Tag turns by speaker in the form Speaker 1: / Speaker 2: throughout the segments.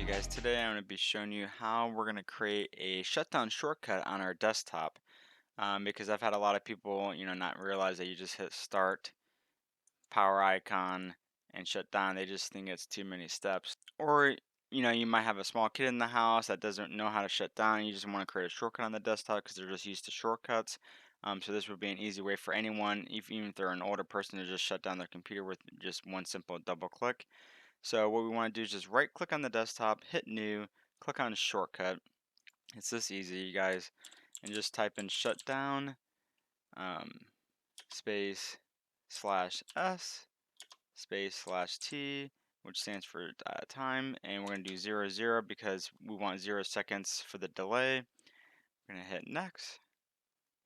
Speaker 1: Guys, today I'm going to be showing you how we're going to create a shutdown shortcut on our desktop, because I've had a lot of people not realize that you just hit start, power icon, and shut down. They just think it's too many steps. Or you might have a small kid in the house that doesn't know how to shut down. You just want to create a shortcut on the desktop because they're just used to shortcuts. So this would be an easy way for anyone, even if they're an older person, to just shut down their computer with just one simple double click. So what we want to do is just right click on the desktop, hit new, click on shortcut. It's this easy, you guys, and just type in shutdown um, space /s space /t, which stands for time, and we're going to do 00 because we want 0 seconds for the delay. We're going to hit next,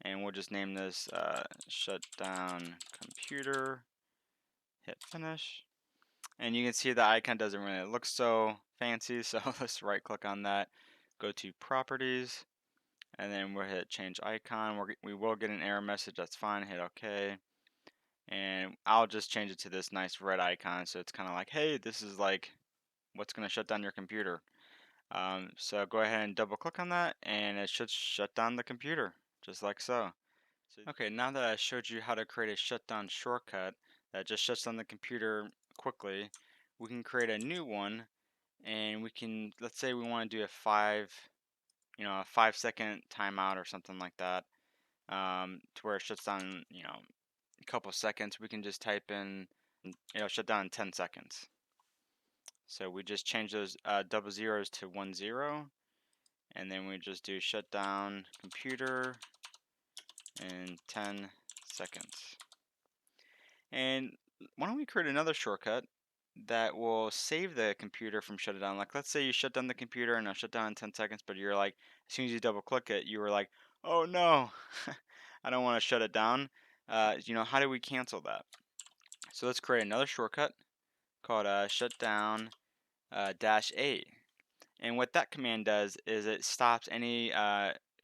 Speaker 1: and we'll just name this shutdown computer, hit finish. And you can see the icon doesn't really look so fancy, so let's right click on that, go to properties, and then we'll hit change icon. We will get an error message, that's fine, hit OK. And I'll just change it to this nice red icon, so it's kind of like, hey, this is like what's going to shut down your computer. So go ahead and double click on that, and it should shut down the computer, just like so. Okay, now that I showed you how to create a shutdown shortcut that just shuts down the computer quickly, we can create a new one, and we can, let's say we want to do a 5 second timeout or something like that, to where it shuts down, a couple seconds. We can just type in, shut down in 10 seconds. So we just change those double zeros to 10, and then we just do shutdown computer in 10 seconds. And why don't we create another shortcut that will save the computer from shutting down? Like, let's say you shut down the computer and it'll shut down in 10 seconds, but you're like, as soon as you double click it, you were like, oh no, I don't want to shut it down. How do we cancel that? So let's create another shortcut called shutdown -A. And what that command does is it stops any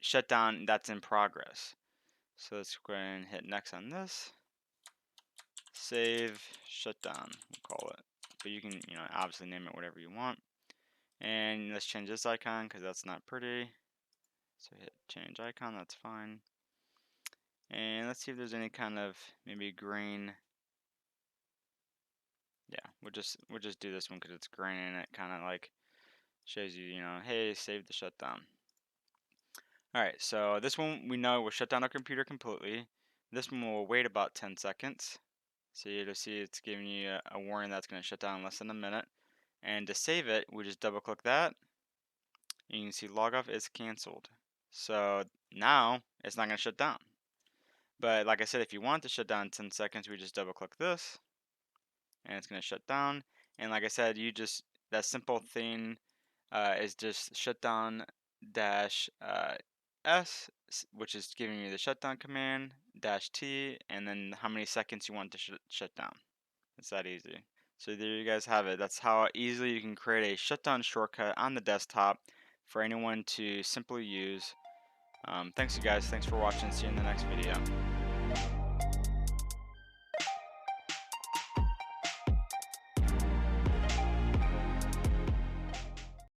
Speaker 1: shutdown that's in progress. So let's go ahead and hit next on this. Save shutdown, we'll call it. But you can, obviously name it whatever you want. And let's change this icon because that's not pretty. So hit change icon, that's fine. And let's see if there's any kind of maybe green. Yeah, we'll just do this one because it's green and it kind of like shows you, hey, save the shutdown. All right, so this one we know will shut down our computer completely. This one will wait about 10 seconds. So you'll see it's giving you a warning that's going to shut down in less than a minute. And to save it, we just double click that. You can see log off is canceled. So now it's not going to shut down. But like I said, if you want to shut down in 10 seconds, we just double click this and it's going to shut down. And like I said, that simple thing is just shutdown -s, which is giving you the shutdown command, -t, and then how many seconds you want to shut down. It's that easy. So there you guys have it. That's how easily you can create a shutdown shortcut on the desktop for anyone to simply use. Thanks you guys. Thanks for watching. See you in the next video.